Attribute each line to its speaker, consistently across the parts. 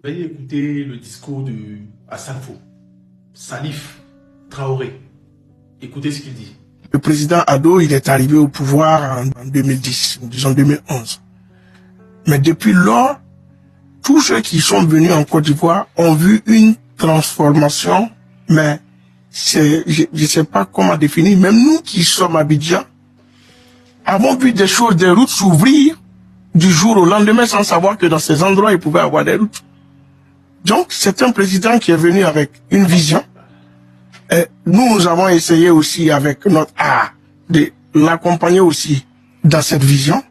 Speaker 1: Veuillez écouter le discours de Assalfo, Salif Traoré. Écoutez ce qu'il dit.
Speaker 2: Le président Ado, il est arrivé au pouvoir en 2010, disons 2011. Mais depuis lors, tous ceux qui sont venus en Côte d'Ivoire ont vu une transformation, mais je ne sais pas comment définir. Même nous qui sommes à Abidjan, avons vu des choses, des routes s'ouvrir du jour au lendemain sans savoir que dans ces endroits, il pouvait y avoir des routes. Donc, c'est un président qui est venu avec une vision. Et nous avons essayé aussi avec notre art de l'accompagner aussi dans cette vision.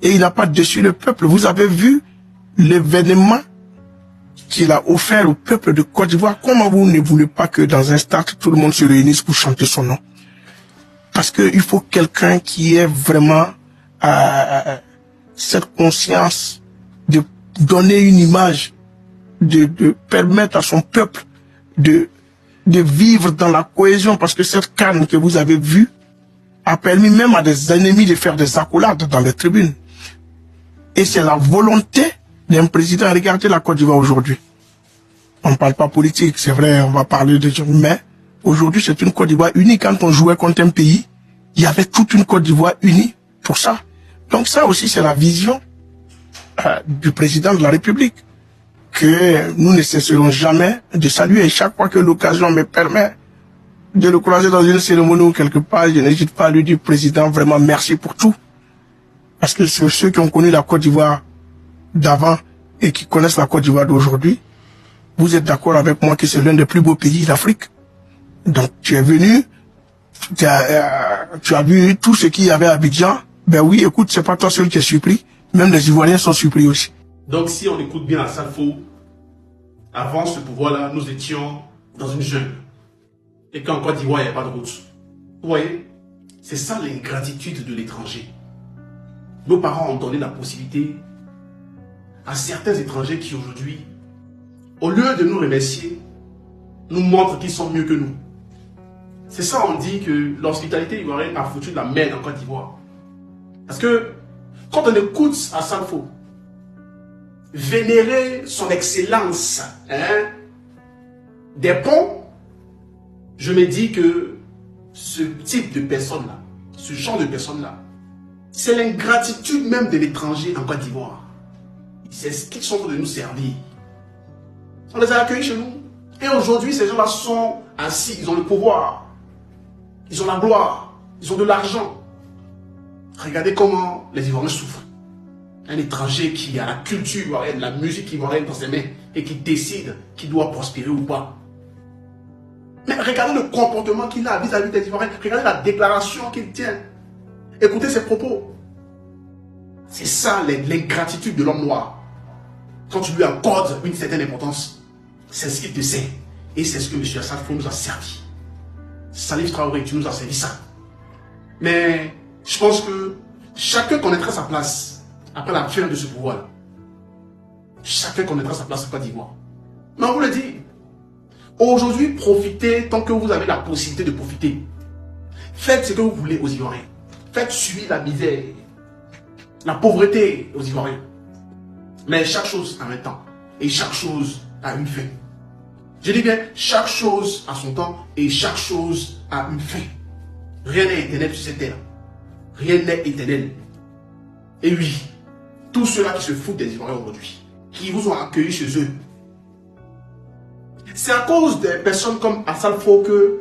Speaker 2: Et il n'a pas déçu le peuple. Vous avez vu l'événement qu'il a offert au peuple de Côte d'Ivoire. Comment vous ne voulez pas que dans un stade, tout le monde se réunisse pour chanter son nom? Parce qu'il faut quelqu'un qui ait vraiment cette conscience de donner une image, de permettre à son peuple de vivre dans la cohésion. Parce que cette canne que vous avez vue a permis même à des ennemis de faire des accolades dans les tribunes. Et c'est la volonté d'un président. Regardez la Côte d'Ivoire aujourd'hui. On ne parle pas politique, c'est vrai, on va parler de gens, mais aujourd'hui c'est une Côte d'Ivoire unie. Quand on jouait contre un pays, il y avait toute une Côte d'Ivoire unie pour ça. Donc ça aussi c'est la vision du président de la République que nous ne cesserons jamais de saluer. Et chaque fois que l'occasion me permet de le croiser dans une cérémonie ou quelque part, je n'hésite pas à lui dire, président, vraiment merci pour tout. Parce que ceux qui ont connu la Côte d'Ivoire d'avant et qui connaissent la Côte d'Ivoire d'aujourd'hui, vous êtes d'accord avec moi que c'est l'un des plus beaux pays d'Afrique. Donc tu es venu, tu as vu tout ce qu'il y avait à Abidjan. Ben oui, écoute, c'est pas toi seul qui es surpris. Même les Ivoiriens sont surpris aussi.
Speaker 1: Donc si on écoute bien Assalfo, avant ce pouvoir-là, nous étions dans une jungle. Et qu'en Côte d'Ivoire, il n'y a pas de route. Vous voyez, c'est ça l'ingratitude de l'étranger. Nos parents ont donné la possibilité à certains étrangers qui aujourd'hui, au lieu de nous remercier, nous montrent qu'ils sont mieux que nous. C'est ça, on dit que l'hospitalité ivoirienne a foutu de la merde en Côte d'Ivoire. Parce que quand on écoute Assalfo vénérer son excellence des ponts, je me dis que ce type de personne-là, ce genre de personne-là, c'est l'ingratitude même de l'étranger en Côte d'Ivoire. C'est ce qu'ils sont de nous servir. On les a accueillis chez nous. Et aujourd'hui, ces gens-là sont assis, ils ont le pouvoir. Ils ont la gloire. Ils ont de l'argent. Regardez comment les Ivoiriens souffrent. Un étranger qui a la culture ivoirienne, la musique ivoirienne dans ses mains et qui décide qu'il doit prospérer ou pas. Mais regardez le comportement qu'il a vis-à-vis des Ivoiriens. Regardez la déclaration qu'il tient. Écoutez ses propos. C'est ça l'ingratitude de l'homme noir. Quand tu lui accordes une certaine importance, c'est ce qu'il te sait. Et c'est ce que M. Assalfo nous a servi. Salif Traoré, tu nous as servi ça. Mais je pense que chacun connaîtra sa place après la fin de ce pouvoir-là. Chacun connaîtra sa place en Côte d'Ivoire. Mais on vous le dit. Aujourd'hui, profitez tant que vous avez la possibilité de profiter. Faites ce que vous voulez aux Ivoiriens. Faites subir la misère, la pauvreté aux Ivoiriens. Mais chaque chose a un temps. Et chaque chose a une fin. Je dis bien, chaque chose a son temps et chaque chose a une fin. Rien n'est éternel sur cette terre. Rien n'est éternel. Et oui, tous ceux-là qui se foutent des Ivoiriens aujourd'hui, qui vous ont accueillis chez eux, c'est à cause des personnes comme Assalfo que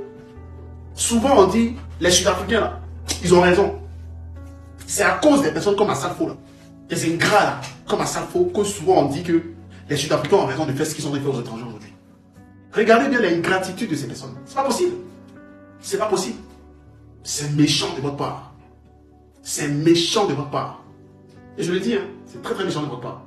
Speaker 1: souvent on dit, les Sud-Africains là, ils ont raison. C'est à cause des personnes comme Assalfo là, des ingrats là, comme Assalfo, que souvent on dit que les Sud-Africains ont raison de faire ce qu'ils ont fait aux étrangers aujourd'hui. Regardez bien l'ingratitude de ces personnes. C'est pas possible. C'est pas possible. C'est méchant de votre part. C'est méchant de votre part. Et je le dis, hein, c'est très très méchant de votre part.